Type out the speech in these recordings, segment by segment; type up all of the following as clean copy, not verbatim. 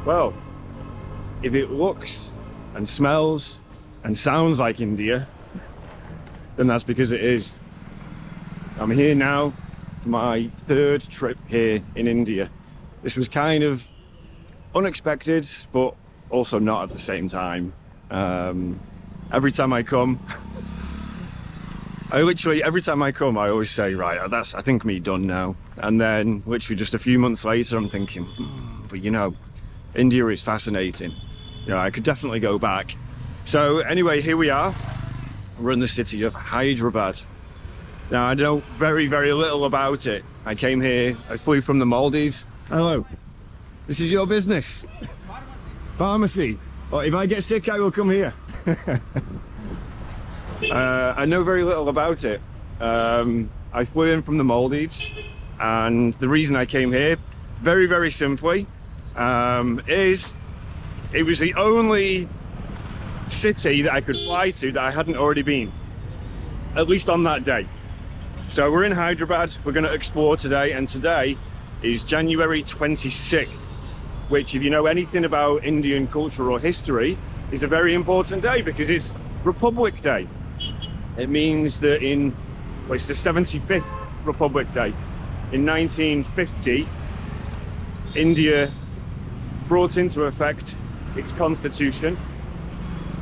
Well, if it looks and smells and sounds like India, then that's because it is. I'm here now for my third trip here in India. This was kind of unexpected, but also not at the same time. Every time I come, every time I come, I always say, right, I think me done now. And then literally just a few months later, I'm thinking, but you know, India is fascinating. You know, I could definitely go back. So anyway, here we are. We're in the city of Hyderabad. Now, I know very, very little about it. I came here, I flew from the Maldives. Hello, this is your business? Pharmacy. Well, if I get sick, I will come here. I know very little about it. I flew in from the Maldives, and the reason I came here, very, very simply, is it was the only city that I could fly to that I hadn't already been, at least on that day. So we're in Hyderabad, we're going to explore today, and today is January 26th, which, if you know anything about Indian culture or history, is a very important day because it's Republic Day. It means that it's the 75th Republic Day. In 1950, India brought into effect its constitution,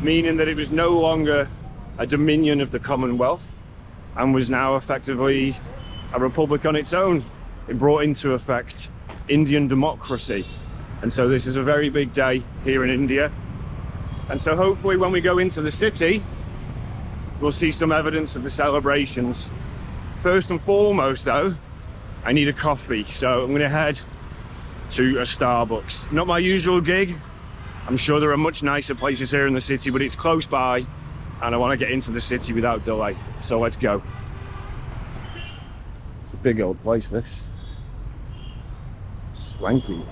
meaning that it was no longer a dominion of the Commonwealth and was now effectively a republic on its own. It brought into effect Indian democracy. And so this is a very big day here in India. And so hopefully when we go into the city, we'll see some evidence of the celebrations. First and foremost though, I need a coffee. So I'm gonna head to a Starbucks. Not my usual gig. I'm sure there are much nicer places here in the city, but it's close by and I wanna get into the city without delay. So let's go. It's a big old place, this. Swanky.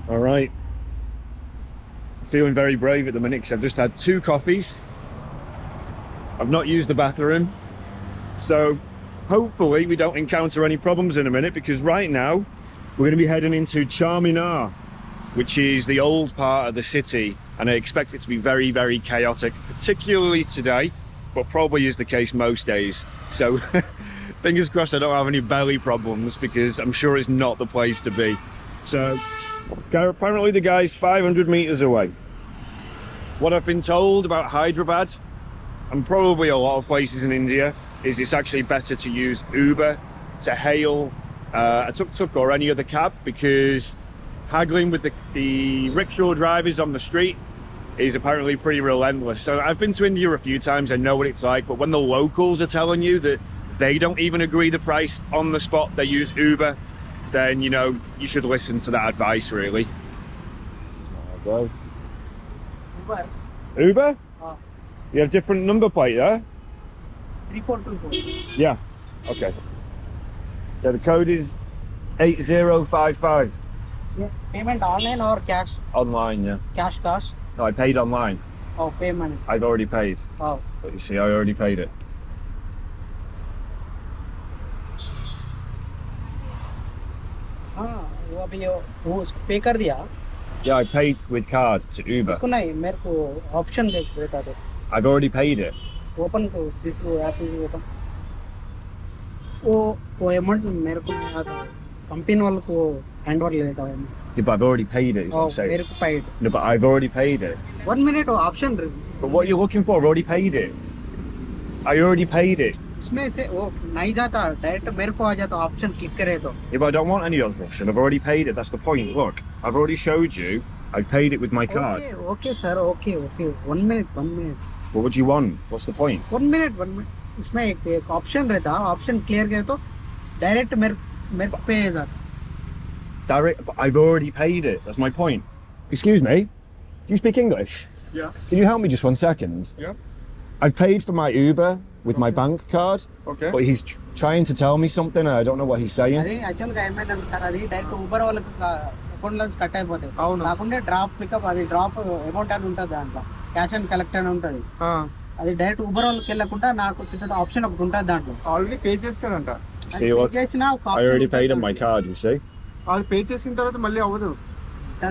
All right, feeling very brave at the minute because I've just had 2 coffees. I've not used the bathroom, so hopefully we don't encounter any problems in a minute, because right now we're going to be heading into Charminar, which is the old part of the city, and I expect it to be very, very chaotic, particularly today, but probably is the case most days. So fingers crossed I don't have any belly problems, because I'm sure it's not the place to be. So apparently the guy's 500 meters away. What I've been told about Hyderabad, and probably a lot of places in India, is it's actually better to use Uber to hail a tuk-tuk or any other cab, because haggling with the rickshaw drivers on the street is apparently pretty relentless. So I've been to India a few times, I know what it's like, but when the locals are telling you that they don't even agree the price on the spot, they use Uber, then you know you should listen to that advice, really. Uber? Uber? You have different number plate, yeah? 3424. Yeah, okay. Yeah, the code is 8055. Yeah. Payment online or cash? Online, yeah. Cash. No, I paid online. Oh, payment. I've already paid. Oh. But you see, I already paid it. हाँ, वो अभी वो उसको पे कर दिया. Yeah, I paid with card to Uber. उसको नहीं, मेरे को ऑप्शन देता दो. I've already paid it. Open close. This app is open. वो अमाउंट मेरे को नहीं आता. कंपनी वालों को हैंड ओवर ले लेता हूँ. Yeah, but I've already paid it. Is what I'm saying. मेरे को paid. No, but I've already paid it. 1 minute option. But what are you looking for? I've already paid it. I already paid it. इसमें से वो नहीं जाता, direct मेरे को आ जाता ऑप्शन क्लिक करे तो. Yeah, but I don't want any other option. I've already paid it. That's the point. Look, I've already showed you. I've paid it with my card. Okay, sir. Okay. 1 minute. What would you want? What's the point? 1 minute. इसमें एक option रहता, option clear करे तो direct मेरे को पे जाता. Direct, but I've already paid it. That's my point. Excuse me. Do you speak English? Yeah. Can you help me just 1 second? Yeah. I've paid for my Uber with my bank card. Okay. But he's trying to tell me something and I don't know what he's saying. अरे अचल गए मैं sir अभी direct Uber वाले account నుంచి cut అయిపోతాయి. అవును. కాకుండా డ్రాప్ పికప్, అది డ్రాప్ అమౌంట్ అని ఉంటుంది, దాంట్లో క్యాష్ అండ్ కలెక్ట్ అని ఉంటుంది. అది డైరెక్ట్ ఊబర్ వాళ్ళకి వెళ్ళకుండా నాకు వచ్చిన ఆప్షన్ ఒకటి ఉంటుంది దాంట్లో. ఆల్రెడీ పే చేస్తారంట. See, look, I already paid on my card, you see. వాళ్ళు పే చేసిన తర్వాత మళ్ళీ అవ్వదు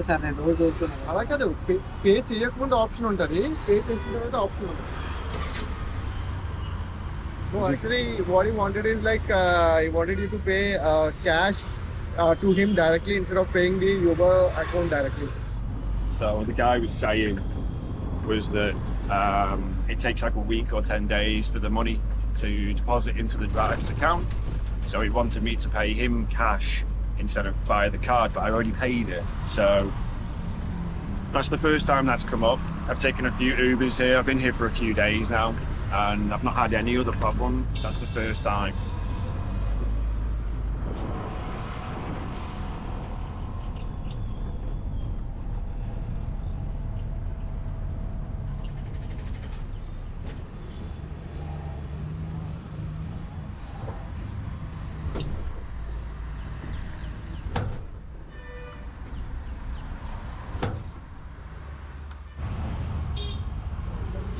సార్. నేను రోజు చేస్తున్నాను. అలా కాదు, పే చేయకుండా ఆప్షన్ ఉంటుంది, పే చేసిన తర్వాత ఆప్షన్ ఉంటుంది. No, actually, what he wanted is like he wanted you to pay cash to him directly instead of paying the Uber account directly. So the guy was saying was that it takes like a week or 10 days for the money to deposit into the driver's account. So he wanted me to pay him cash instead of via the card, but I already paid it. So that's the first time that's come up. I've taken a few Ubers here. I've been here for a few days now, and I've not had any other problem. That's the first time.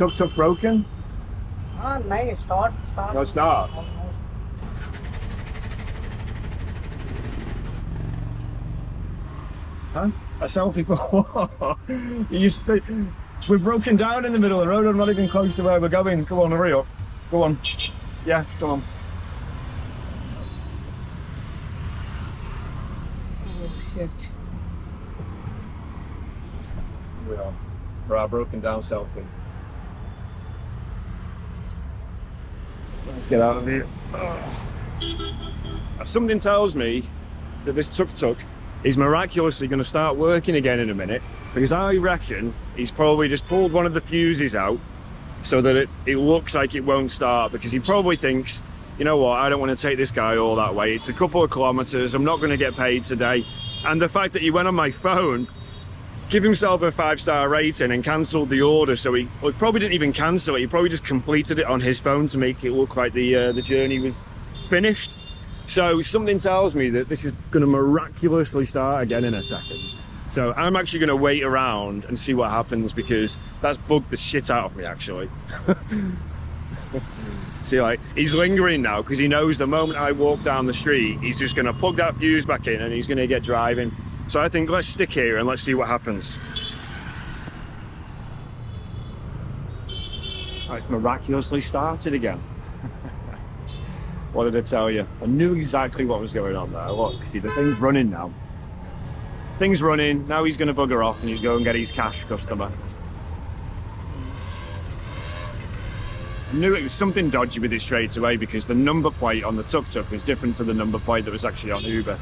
Tuk-tuk broken? Nice. Start. No start. Huh? A selfie for we're broken down in the middle of the road. I'm not even close to where we're going. Go on, hurry up. Go on. Yeah, go on. Oh, shit. We are for our broken down selfie. Let's get out of here. Something tells me that this tuk-tuk is miraculously going to start working again in a minute, because I reckon he's probably just pulled one of the fuses out so that it looks like it won't start, because he probably thinks, you know what, I don't want to take this guy all that way. It's a couple of kilometers. I'm not going to get paid today. And the fact that he went on my phone, give himself a 5-star rating and cancelled the order. So he probably didn't even cancel it. He probably just completed it on his phone to make it look like the journey was finished. So something tells me that this is going to miraculously start again in a second. So I'm actually going to wait around and see what happens, because that's bugged the shit out of me, actually. See, like, he's lingering now because he knows the moment I walk down the street, he's just going to plug that fuse back in and he's going to get driving. So I think let's stick here and let's see what happens. Oh, it's miraculously started again. What did I tell you? I knew exactly what was going on there. Look, see, the thing's running now. Thing's running. Now he's going to bugger off and he's going to get his cash customer. I knew it was something dodgy with it straight away, because the number plate on the tuk-tuk was different to the number plate that was actually on Uber.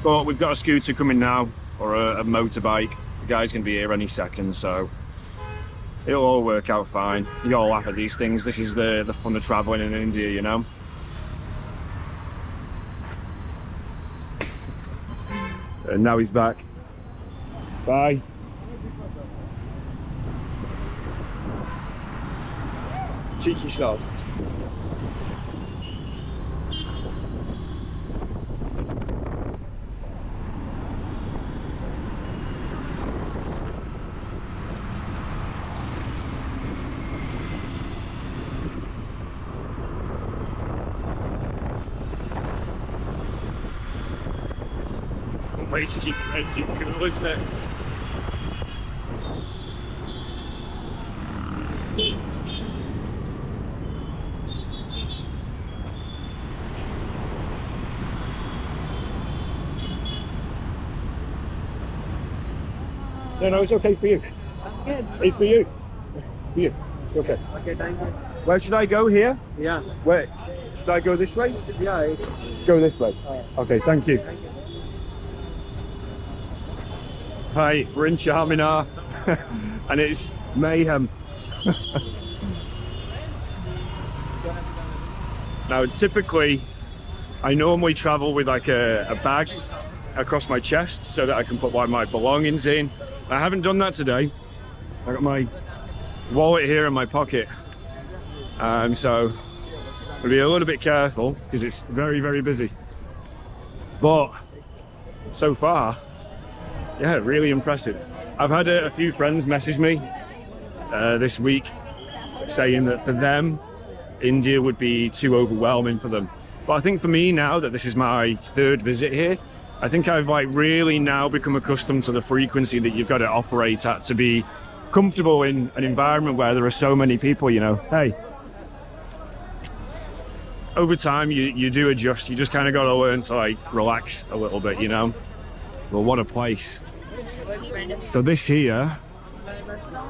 But we've got a scooter coming now, or a motorbike. The guy's going to be here any second, so it'll all work out fine. You all laugh at these things. This is the fun of travelling in India, you know. And now he's back. Bye. Cheeky sod. Way to keep your engine cool, isn't it? No, it's okay for you. Good. It's for you. For you. Okay. Okay, thank you. Where should I go here? Yeah. Where? Should I go this way? Yeah. Go this way. Okay, thank you. Hi, we're in Charminar and it's mayhem. Now, typically, I normally travel with like a bag across my chest so that I can put like my belongings in. I haven't done that today. I got my wallet here in my pocket. So I'll be a little bit careful because it's very, very busy. But so far, Yeah, really impressive. I've had a few friends message me this week saying that for them, India would be too overwhelming for them. But I think for me now that this is my third visit here, I think I've like really now become accustomed to the frequency that you've got to operate at to be comfortable in an environment where there are so many people, you know. Hey. Over time, you do adjust. You just kind of got to learn to like relax a little bit, you know. Well, what a place. So this here,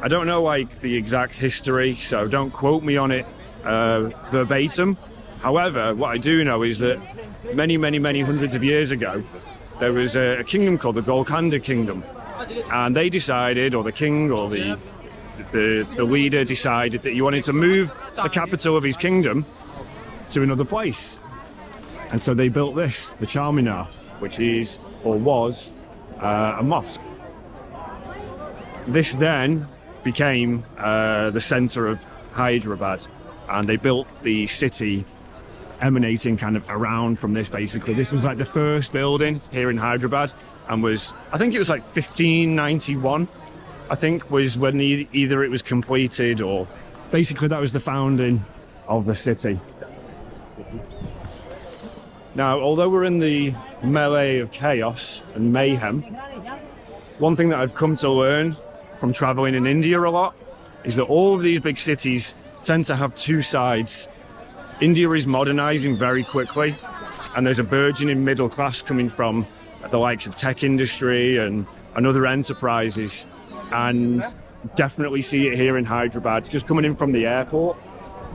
I don't know like the exact history, so don't quote me on it verbatim. However, what I do know is that many hundreds of years ago, there was a kingdom called the Golconda Kingdom, and they decided, or the king or the leader decided that he wanted to move the capital of his kingdom to another place. And so they built this, the Charminar, which is, or was, a mosque. This then became the center of Hyderabad, and they built the city emanating kind of around from this. Basically, this was like the first building here in Hyderabad, and was, I think it was like 1591, I think, was when either it was completed, or basically that was the founding of the city. Now, although we're in the melee of chaos and mayhem, one thing that I've come to learn from traveling in India a lot is that all of these big cities tend to have two sides. India is modernizing very quickly, and there's a burgeoning middle class coming from the likes of tech industry and other enterprises, and definitely see it here in Hyderabad. Just coming in from the airport,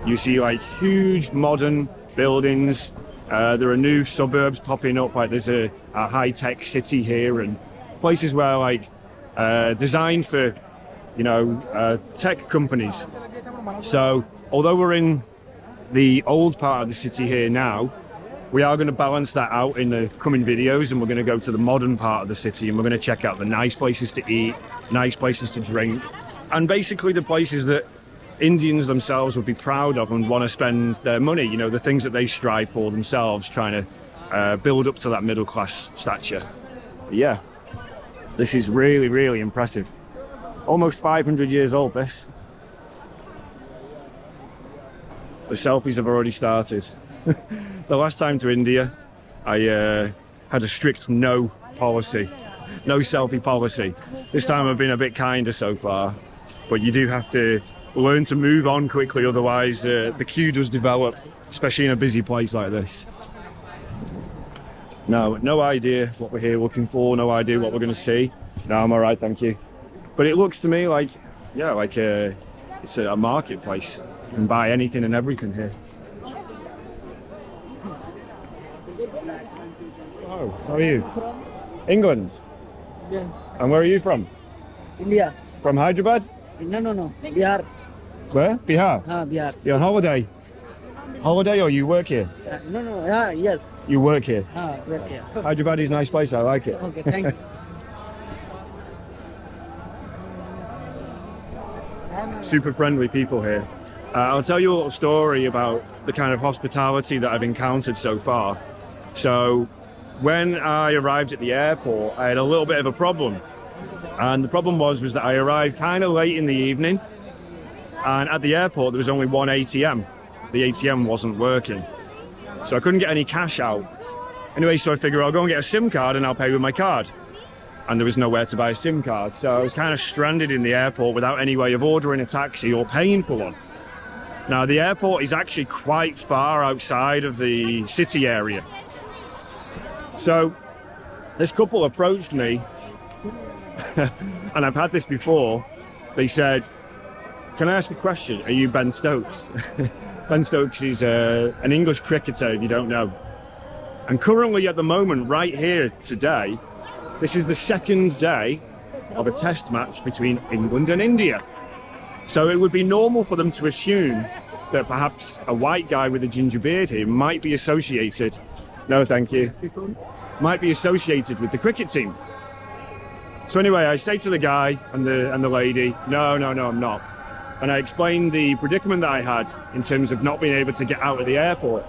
you see like huge modern buildings. There are new suburbs popping up, like there's a high-tech city here, and places where like designed for, you know, tech companies. So although we're in the old part of the city here now, we are going to balance that out in the coming videos, and we're going to go to the modern part of the city, and we're going to check out the nice places to eat, nice places to drink, and basically the places that Indians themselves would be proud of and want to spend their money, you know, the things that they strive for themselves, trying to build up to that middle class stature. But yeah, this is really, really impressive. Almost 500 years old, this. The selfies have already started. The last time to India, I had a strict no policy, no selfie policy. This time I've been a bit kinder so far, but you do have to learn to move on quickly, otherwise the queue does develop, especially in a busy place like this. No idea what we're here looking for, no idea what we're going to see. No, I'm all right, thank you. But it looks to me like, yeah, like it's a marketplace. You can buy anything and everything here. Oh, how are you? England? Yeah. And where are you from? India. From Hyderabad? No. Bihar. Where? Bihar? Bihar. You're on holiday? Holiday, or you work here? No. Yes. You work here? Work here. Hyderabad is a nice place, I like it. Okay, thank you. Super friendly people here. I'll tell you a little story about the kind of hospitality that I've encountered so far. So when I arrived at the airport, I had a little bit of a problem. And the problem was that I arrived kind of late in the evening, and at the airport there was only one ATM. The ATM wasn't working, so I couldn't get any cash out. Anyway, so I figured I'll go and get a SIM card and I'll pay with my card. And there was nowhere to buy a SIM card, so I was kind of stranded in the airport without any way of ordering a taxi or paying for one. Now, the airport is actually quite far outside of the city area. So this couple approached me, and I've had this before. They said, "Can I ask a question? Are you Ben Stokes?" Ben Stokes is an English cricketer, if you don't know. And currently at the moment, right here today, this is the second day of a test match between England and India. So it would be normal for them to assume that perhaps a white guy with a ginger beard here might be associated, no thank you, might be associated with the cricket team. So anyway, I say to the guy and the lady, no, I'm not. And I explained the predicament that I had in terms of not being able to get out of the airport.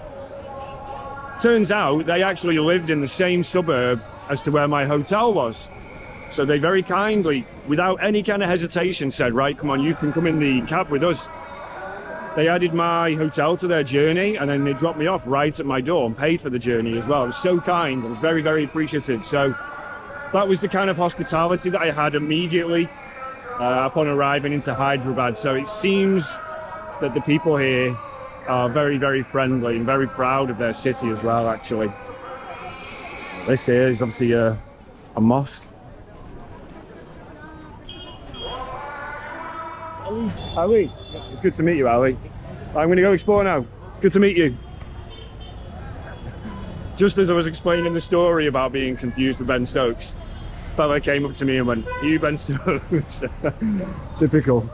Turns out they actually lived in the same suburb as to where my hotel was. So they very kindly, without any kind of hesitation, said, right, come on, you can come in the cab with us. They added my hotel to their journey, and then they dropped me off right at my door and paid for the journey as well. It was so kind. I was very, very appreciative. So that was the kind of hospitality that I had immediately upon arriving into Hyderabad. So it seems that the people here are very, very friendly and very proud of their city as well, actually. This here is obviously a mosque. Ali, it's good to meet you, Ali. I'm going to go explore now. Good to meet you. Just as I was explaining the story about being confused with Ben Stokes, a fella came up to me and went, "Are you Ben Stokes?" Typical.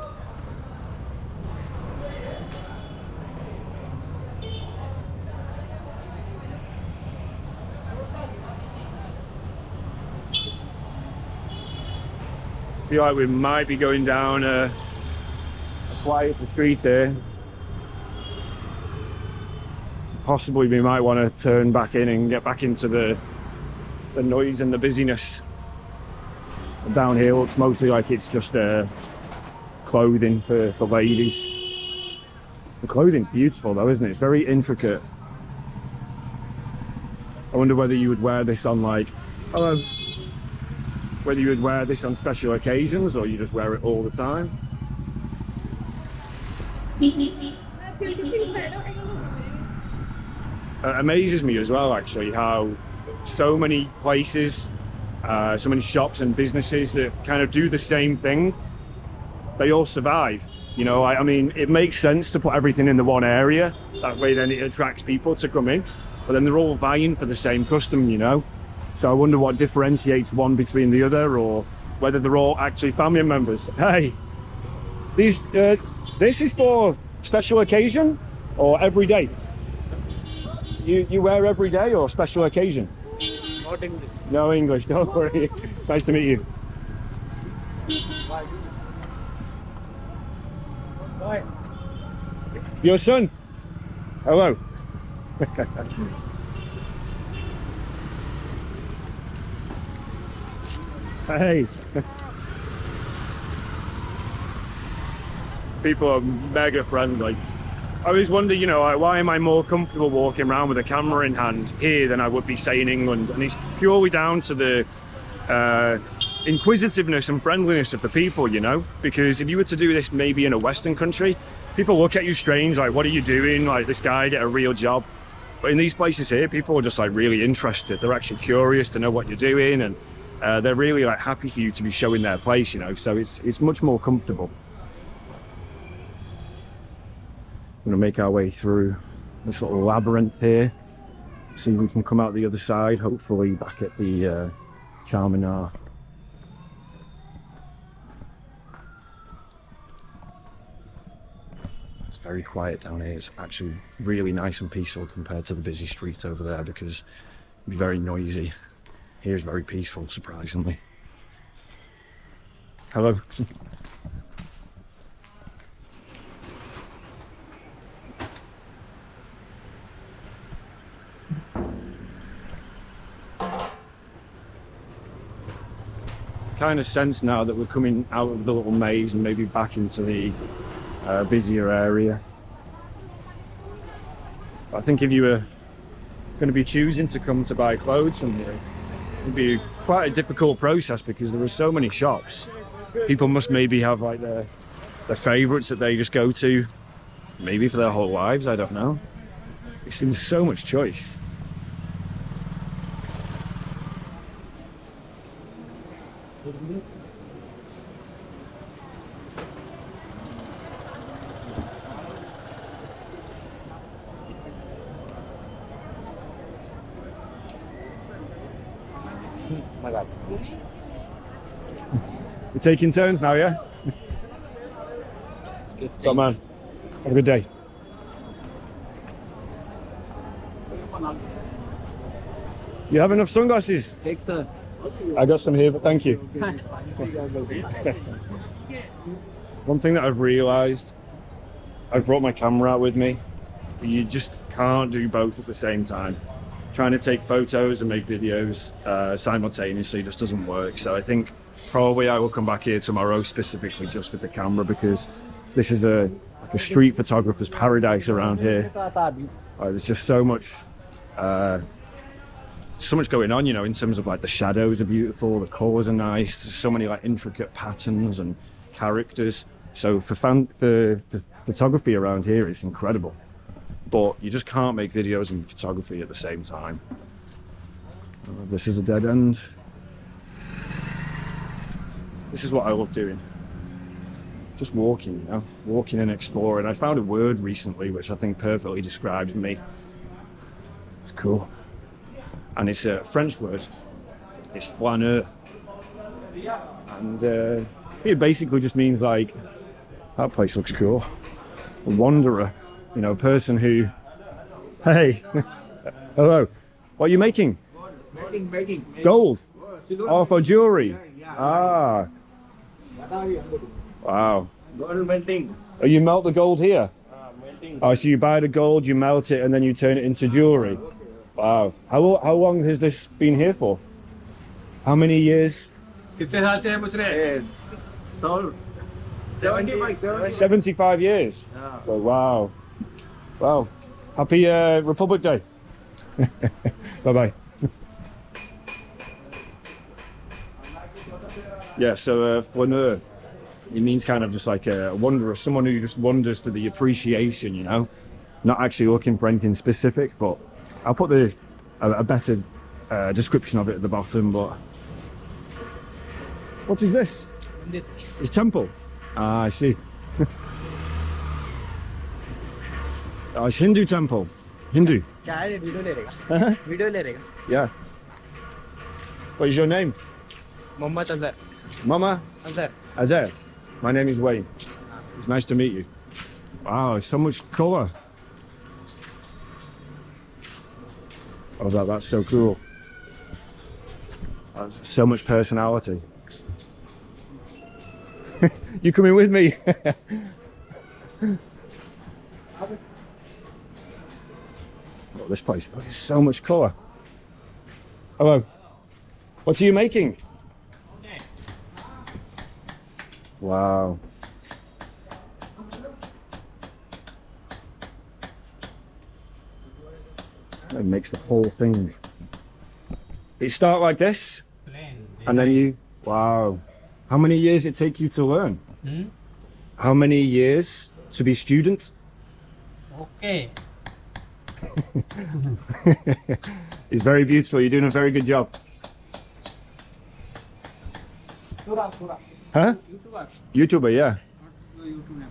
I feel like we might be going down a quieter street here. Possibly we might want to turn back in and get back into the noise and the busyness. Down here looks mostly like it's just clothing for ladies. The clothing's beautiful though, isn't it? It's very intricate. I wonder whether you would wear this on like, whether you would wear this on special occasions or you just wear it all the time. It amazes me as well, actually, how so many places, so many shops and businesses that kind of do the same thing, they all survive. You know, I mean, it makes sense to put everything in the one area. That way then it attracts people to come in. But then they're all vying for the same custom, you know. So I wonder what differentiates one between the other, or whether they're all actually family members. Hey, these, this is for special occasion or every day? You wear every day or special occasion? Not English. No English, don't worry. Nice to meet you. Bye. Your son? Hello. Hey. People are mega friendly. I always wonder, you know, like, why am I more comfortable walking around with a camera in hand here than I would be, say, in England? And it's purely down to the inquisitiveness and friendliness of the people, you know? Because if you were to do this maybe in a Western country, people look at you strange, like, what are you doing? Like, this guy get a real job. But in these places here, people are just like really interested. They're actually curious to know what you're doing, and they're really like happy for you to be showing their place, you know? So it's much more comfortable. We're gonna make our way through this little labyrinth here. See if we can come out the other side, hopefully back at the Charminar. It's very quiet down here. It's actually really nice and peaceful compared to the busy street over there, because it'd be very noisy. Here's very peaceful, surprisingly. Hello. Kind of sense now that we're coming out of the little maze and maybe back into the busier area. But I think if you were going to be choosing to come to buy clothes from here, it'd be quite a difficult process because there are so many shops. People must maybe have like their favourites that they just go to, maybe for their whole lives, I don't know. There's so much choice. My bad. We're taking turns now, yeah? So, man, have a good day. You have enough sunglasses? Take, sir. I got some here, but thank you. One thing that I've realised, I've brought my camera out with me. You just can't do both at the same time. Trying to take photos and make videos simultaneously just doesn't work. So I think probably I will come back here tomorrow specifically just with the camera, because this is like a street photographer's paradise around here. There's just so much going on, you know, in terms of like the shadows are beautiful, the colors are nice, there's so many like intricate patterns and characters. So for photography around here, it's incredible, but you just can't make videos and photography at the same time. This is a dead end. This is what I love doing, just walking, you know, walking and exploring. I found a word recently which I think perfectly describes me. It's cool, and it's a French word. It's flaneur, and it basically just means like, that place looks cool. A wanderer, you know, a person who, hey, hello, what are you making? Making. Gold. Oh, for jewelry. Ah, wow. Gold melting. Oh, you melt the gold here? Melting. Oh, so you buy the gold, you melt it, and then you turn it into jewelry. Wow. How long has this been here for? How many years? 75 years. So wow. Wow. Happy Republic Day. Bye-bye. Yeah, so flaneur, it means kind of just like a wanderer, someone who just wanders for the appreciation, you know, not actually looking for anything specific. But I'll put a better description of it at the bottom. But what is this? It's temple. Ah, I see. Oh, it's Hindu temple. Hindu. Yeah. What is your name? Mohammed Azhar. Mama? Azhar. Azhar. My name is Wayne. It's nice to meet you. Wow, so much colour. Oh, that's so cool. So much personality. You coming with me? Oh, this place, there's so much colour. Hello. What are you making? Wow. It makes the whole thing. It start like this, and then you, wow. How many years it take you to learn? How many years to be student? Okay. It's very beautiful. You're doing a very good job. Surah. Huh? YouTuber, yeah. YouTube.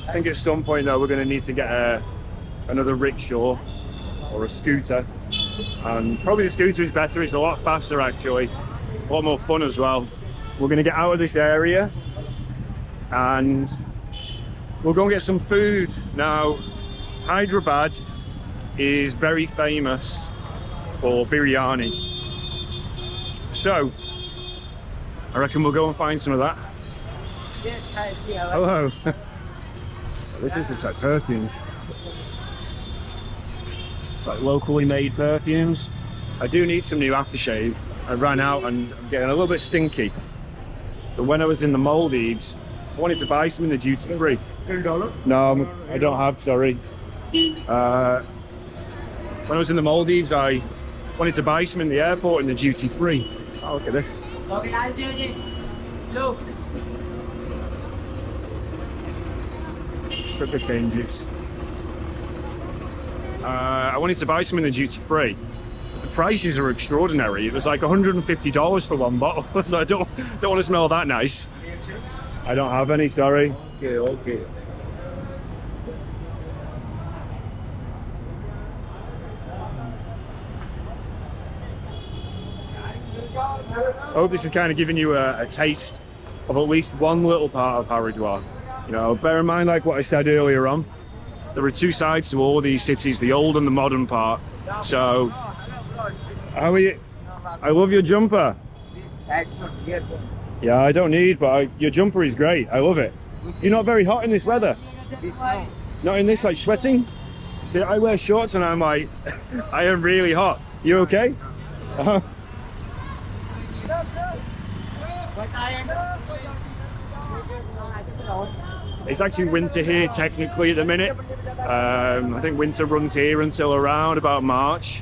I think at some point though we're going to need to get another rickshaw or a scooter, and probably the scooter is better. It's a lot faster actually, a lot more fun as well. We're going to get out of this area and we'll go and get some food. Now, Hyderabad is very famous for biryani, so I reckon we'll go and find some of that. Yes, hi, see how Hello. This looks like perfumes. Like locally made perfumes. I do need some new aftershave. I ran out and I'm getting a little bit stinky. But when I was in the Maldives, I wanted to buy some in the duty free. No, I don't have, sorry. When I was in the Maldives, I wanted to buy some in the airport in the duty free. Oh, look at this. Sugar cane juice. I wanted to buy some in the duty free. The prices are extraordinary. It was like $150 for one bottle, so I don't want to smell that nice. I don't have any, sorry. Okay. I hope this is kind of giving you a taste of at least one little part of Haridwar. You know, bear in mind, like what I said earlier on, there are two sides to all of these cities, the old and the modern part. So, how are you? I love your jumper. Yeah, I don't need, but your jumper is great. I love it. You're not very hot in this weather? Not in this, like sweating? See, I wear shorts and I'm like, I am really hot. You okay? It's actually winter here technically at the minute. I think winter runs here until around about March.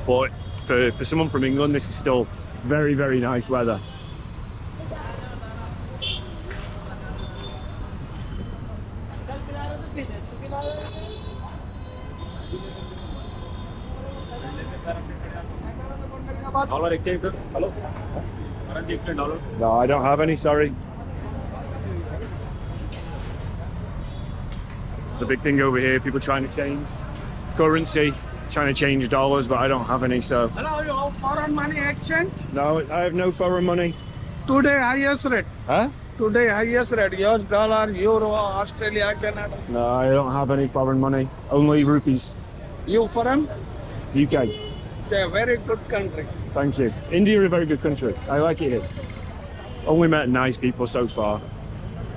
But for someone from England, this is still very, very nice weather. Hello? No, I don't have any, sorry. It's a big thing over here, people trying to change currency, trying to change dollars, but I don't have any, so. Hello, you have foreign money exchange? No, I have no foreign money. Today highest rate. Huh? Today highest rate. US dollar, euro, Australia, Canada. No, I don't have any foreign money. Only rupees. You foreign? UK. It's a very good country. Thank you. India is a very good country. I like it here. Only met nice people so far.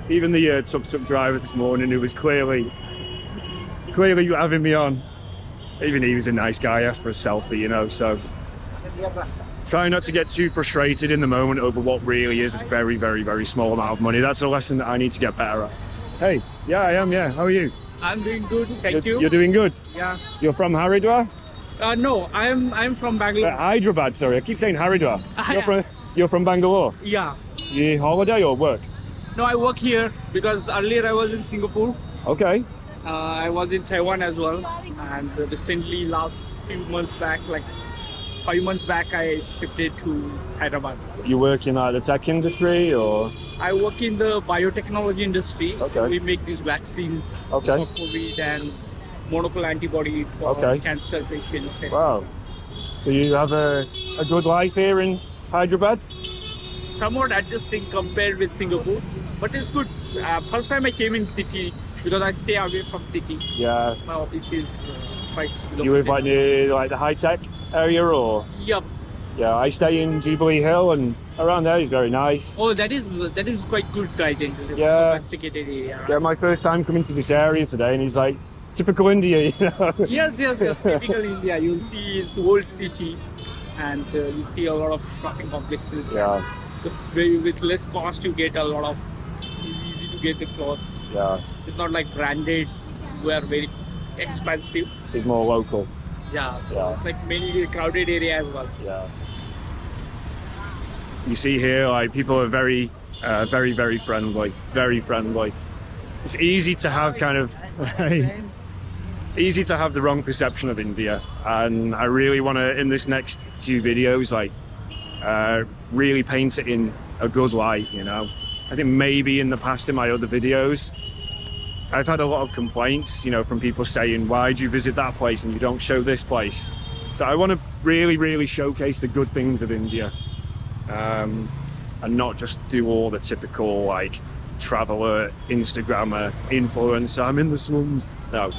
Even the tuk-tuk driver this morning, who was clearly having me on. Even he was a nice guy, asked for a selfie, you know, so. Try not to get too frustrated in the moment over what really is a very, very, very small amount of money. That's a lesson that I need to get better at. Hey, yeah, I am, yeah. How are you? I'm doing good, thank you. You're doing good? Yeah. You're from Haridwar? No, I'm from Bangalore. Hyderabad, sorry. I keep saying Haridwar. You're from Bangalore? Yeah. You holiday or work? No, I work here because earlier I was in Singapore. Okay. I was in Taiwan as well, and recently, last few months back, like 5 months back, I shifted to Hyderabad. You work in the tech industry, or? I work in the biotechnology industry. Okay. We make these vaccines Okay. for COVID and monoclonal antibody for cancer patients. Wow. So you have a good life here in Hyderabad? Somewhat adjusting compared with Singapore, but it's good. First time I came in city because I stay away from city. Yeah. My office is quite located. You live like near like the high-tech area, or? Yep. Yeah, I stay in Jubilee Hill, and around there is very nice. Oh, that is quite good, I think. Yeah. Sophisticated area. Yeah, my first time coming to this area today, and he's like, typical India, you know? Yes, typical India. You'll see it's old city, and you see a lot of shopping complexes. Yeah. With less cost, you get a lot of easy to get the clothes. Yeah. It's not like branded, where very expensive. It's more local. Yeah, so Yeah. it's like mainly a crowded area as well. Yeah. You see here, like, people are very, very friendly. Very friendly. It's easy to have kind of easy to have the wrong perception of India, and I really want to, in this next few videos, like really paint it in a good light, you know. I think maybe in the past, in my other videos, I've had a lot of complaints, you know, from people saying, why'd you visit that place and you don't show this place? So I want to really showcase the good things of India, and not just do all the typical like traveler, Instagrammer, influencer, I'm in the slums. No,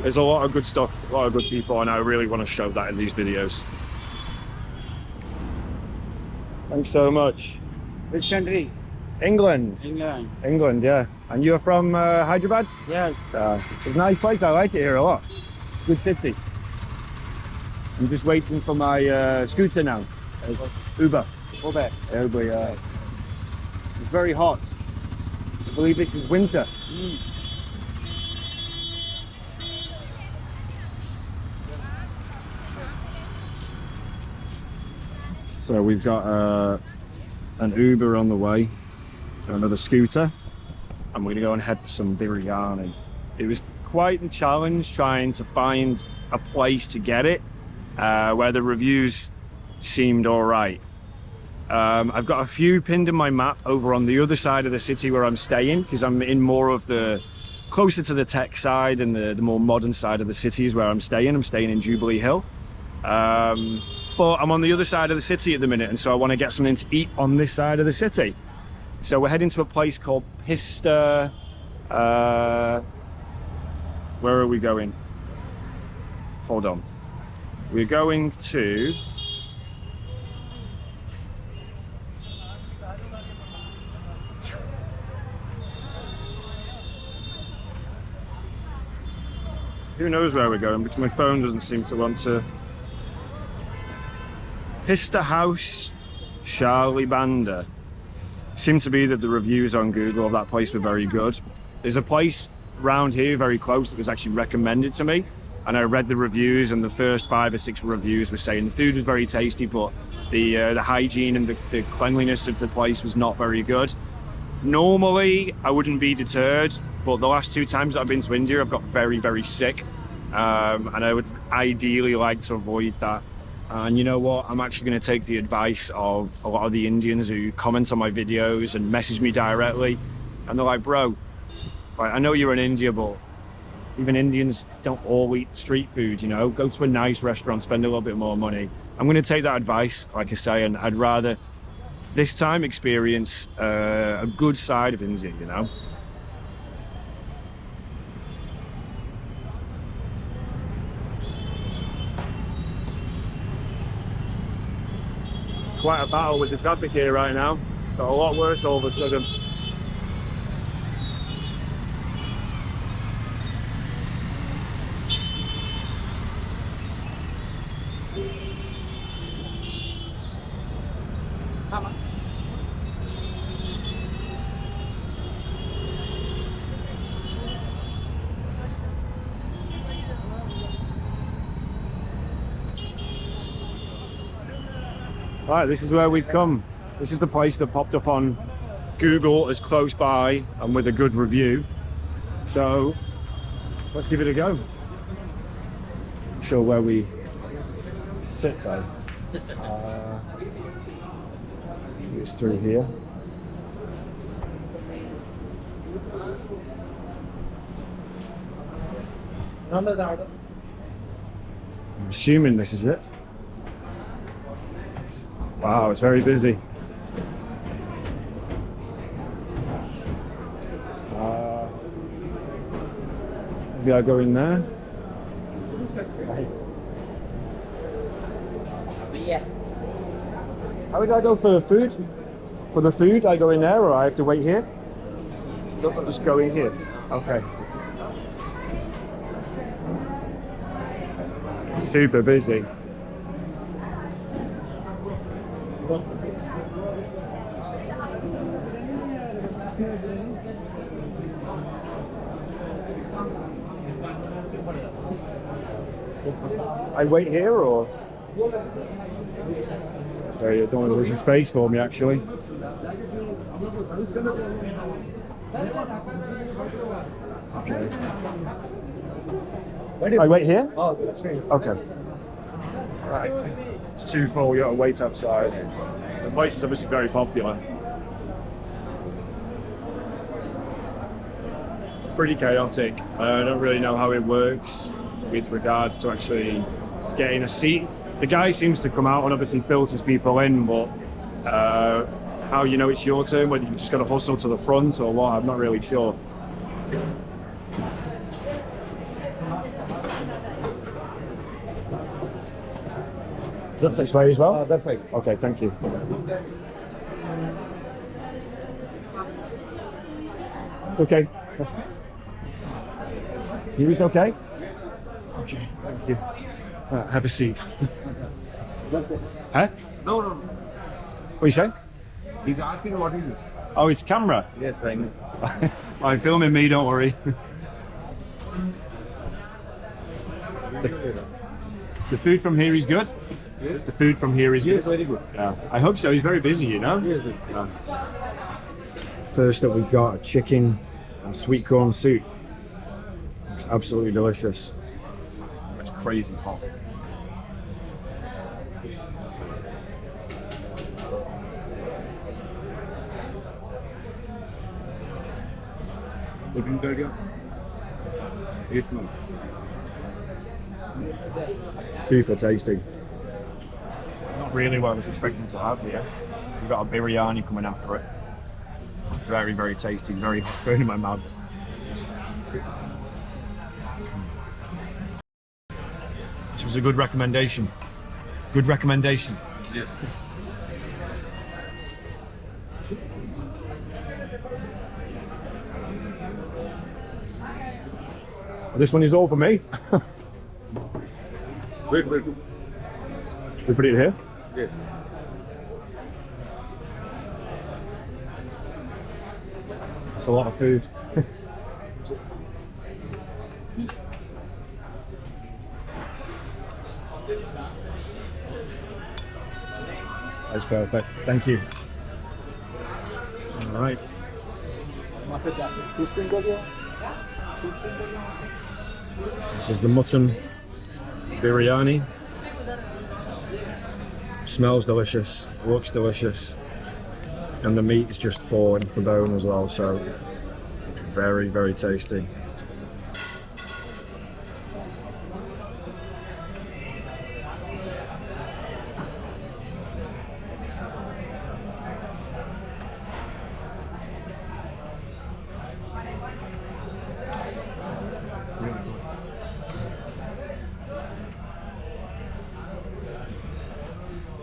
there's a lot of good stuff, a lot of good people, and I really want to show that in these videos. Thanks so much. Which country? England. England. England, yeah. And you're from Hyderabad? Yes. It's a nice place, I like it here a lot. Good city. I'm just waiting for my scooter now. Uber. Uber, yeah. It's very hot. I believe this is winter. So we've got an Uber on the way, another scooter, and we're gonna go and head for some biryani. It was quite a challenge trying to find a place to get it where the reviews seemed all right. I've got a few pinned in my map over on the other side of the city where I'm staying, because I'm in more of the closer to the tech side and the more modern side of the city is where I'm staying. I'm staying in Jubilee Hill. But I'm on the other side of the city at the minute, and so I want to get something to eat on this side of the city. So we're heading to a place called Pista. Where are we going? Hold on. We're going to... who knows where we're going because my phone doesn't seem to want to. Pista House, Charlie Banda. Seemed to be that the reviews on Google of that place were very good. There's a place round here very close that was actually recommended to me, and I read the reviews, and the first 5 or 6 reviews were saying the food was very tasty, but the hygiene and the cleanliness of the place was not very good. Normally I wouldn't be deterred, but the last 2 times that I've been to India I've got very, very sick, and I would ideally like to avoid that. And you know what, I'm actually going to take the advice of a lot of the Indians who comment on my videos and message me directly, and they're like, bro, I know you're in India, but even Indians don't all eat street food, you know, go to a nice restaurant, spend a little bit more money. I'm going to take that advice, like I say, and I'd rather this time experience a good side of India, you know. Quite a battle with the traffic here right now. It's got a lot worse all of a sudden. Right, this is where we've come. This is the place that popped up on Google as close by and with a good review. So let's give it a go. I'm sure where we sit though. It's through here. I'm assuming this is it. Wow, it's very busy. Maybe I'll go in there. How would I go for the food? For the food, I go in there or I have to wait here? I'll just go in here. Okay. Super busy. I wait here or? Sorry, I don't want to lose some space for me actually. Okay. I wait here? Oh, that's great. Okay. Right. It's too full, you gotta wait outside. The place is obviously very popular. It's pretty chaotic. I don't really know how it works with regards to actually getting a seat. The guy seems to come out and obviously filters people in, but how you know it's your turn, whether you just got to hustle to the front or what, I'm not really sure. That's this way as well? That's right. Okay, thank you. Okay. Here is okay? Okay, thank you. Have a seat. Huh? No. What are you saying? He's asking what is this? Oh, it's camera. Yes, I know. I'm filming me, don't worry. The food from here is good? Yes. The food from here is Yes, good? very good. Yeah, I hope so. He's very busy, you know? Yes, yes. Yeah. First up, we've got a chicken and sweet corn soup. It's absolutely delicious. It's crazy hot. Super tasty. Not really what I was expecting to have here. We've got a biryani coming after it. Very, very tasty, very hot, burning my mouth. This was a good recommendation. Good recommendation. Yes. This one is all for me. Wait, wait. We put it here. Yes. That's a lot of food. That's perfect. Thank you. All right. This is the mutton biryani. Smells delicious, looks delicious, and the meat is just falling off the bone as well, so very, very tasty.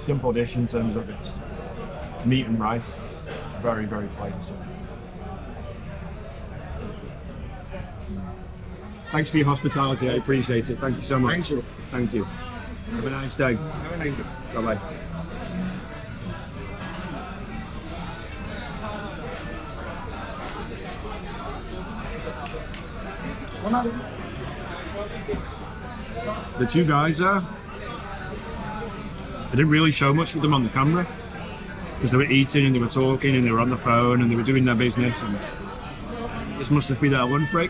Simple dish in terms of its meat and rice, very, very flavoursome. Thanks for your hospitality, I appreciate it. Thank you so much. Thank you. Thank you. Have a nice day. Have a nice day. Bye-bye. The two guys there, I didn't really show much with them on the camera because they were eating and they were talking and they were on the phone and they were doing their business, and this must just be their lunch break.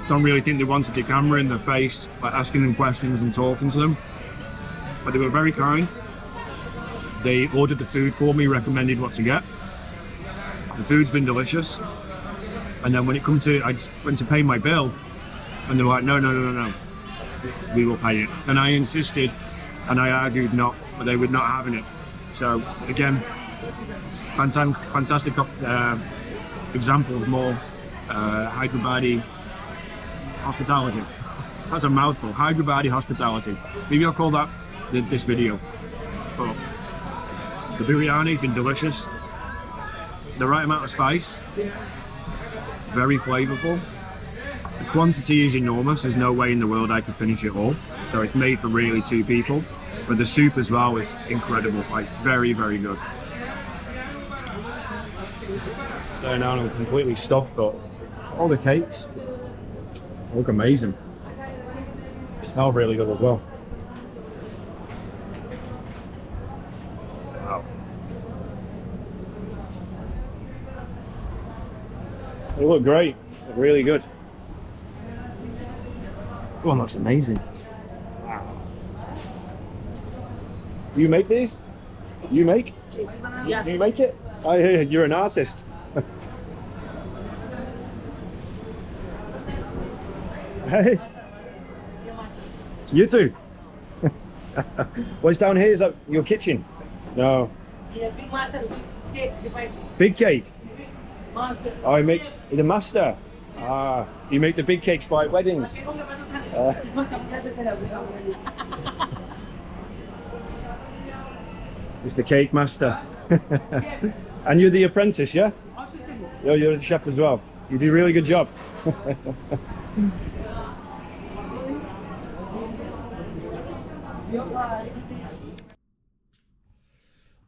Don't really think they wanted the camera in their face, like asking them questions and talking to them, but they were very kind. They ordered the food for me, recommended what to get. The food's been delicious, and then when it comes to, I just went to pay my bill and they were like, no, we will pay it. And I insisted and I argued not, but they were not having it. So again, fantastic example of more Hyderabadi hospitality. That's a mouthful. Hyderabadi hospitality. Maybe I'll call that this video. But the biryani's been delicious. The right amount of spice. Very flavourful. The quantity is enormous. There's no way in the world I could finish it all. So it's made for really two people. But the soup as well is incredible. Like very, very good. So now I'm completely stuffed, but all the cakes look amazing. Smell really good as well. Wow. They look great. Look really good. Oh, looks amazing. Wow. Do you make these? You make? Yeah. Do you make it? I hear you're an artist. Hey. You too. What's down here? Is that your kitchen? No. Yeah, big master, big cake, divide. Big cake? Master. Oh, you make the master. Ah, you make the big cakes for like weddings. It's the cake master. And you're the apprentice, yeah? You're the chef as well. You do a really good job.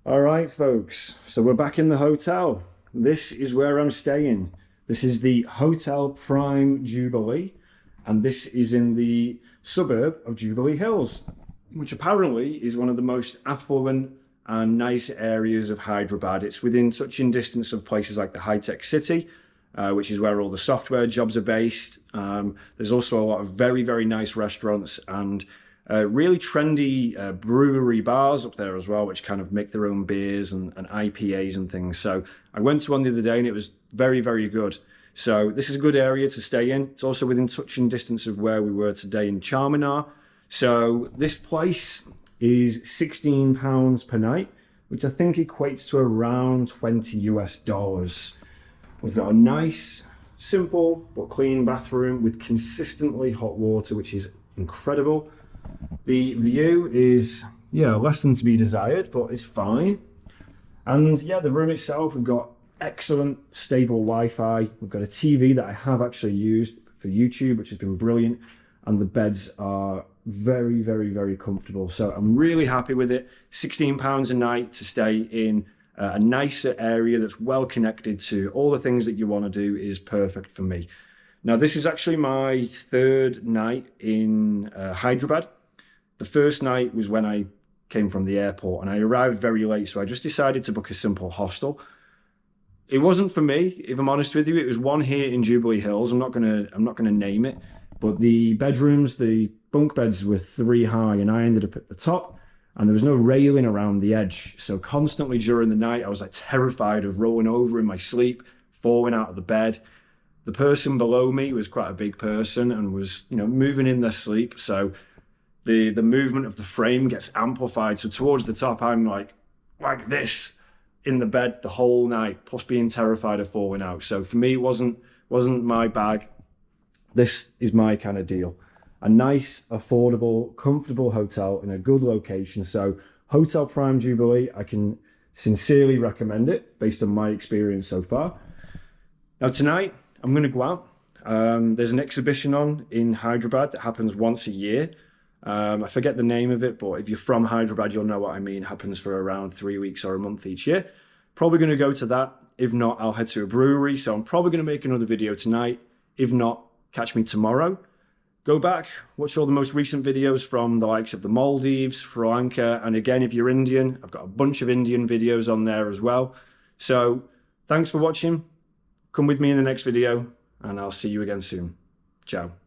All right, folks. So we're back in the hotel. This is where I'm staying. This is the Hotel Prime Jubilee, and this is in the suburb of Jubilee Hills, which apparently is one of the most affluent and nice areas of Hyderabad. It's within touching distance of places like the high-tech city, which is where all the software jobs are based. There's also a lot of very, very nice restaurants and really trendy brewery bars up there as well, which kind of make their own beers and IPAs and things. So I went to one the other day and it was very, very good. So this is a good area to stay in. It's also within touching distance of where we were today in Charminar. So this place is £16 per night, which I think equates to around $20 US. We've got a nice, simple but clean bathroom with consistently hot water, which is incredible. The view is, less than to be desired, but it's fine. And the room itself, we've got excellent, stable Wi-Fi. We've got a TV that I have actually used for YouTube, which has been brilliant. And the beds are very, very, very comfortable. So I'm really happy with it. £16 a night to stay in a nicer area that's well connected to all the things that you want to do is perfect for me. Now, this is actually my 3rd night in Hyderabad. The first night was when I came from the airport and I arrived very late. So I just decided to book a simple hostel. It wasn't for me, if I'm honest with you. It was one here in Jubilee Hills. I'm not gonna name it. But the bedrooms, the bunk beds were 3 high and I ended up at the top and there was no railing around the edge. So constantly during the night, I was like terrified of rolling over in my sleep, falling out of the bed. The person below me was quite a big person and was, you know, moving in their sleep. So the movement of the frame gets amplified. So towards the top, I'm like this in the bed the whole night, plus being terrified of falling out. So for me, it wasn't my bag. This is my kind of deal. A nice, affordable, comfortable hotel in a good location. So Hotel Prime Jubilee, I can sincerely recommend it based on my experience so far. Now tonight, I'm going to go out. There's an exhibition on in Hyderabad that happens once a year. I forget the name of it, but if you're from Hyderabad, you'll know what I mean. It happens for around 3 weeks or a month each year. Probably going to go to that. If not, I'll head to a brewery. So I'm probably going to make another video tonight. If not, catch me tomorrow. Go back, watch all the most recent videos from the likes of the Maldives, Sri Lanka, and again, if you're Indian, I've got a bunch of Indian videos on there as well. So thanks for watching. Come with me in the next video, and I'll see you again soon. Ciao.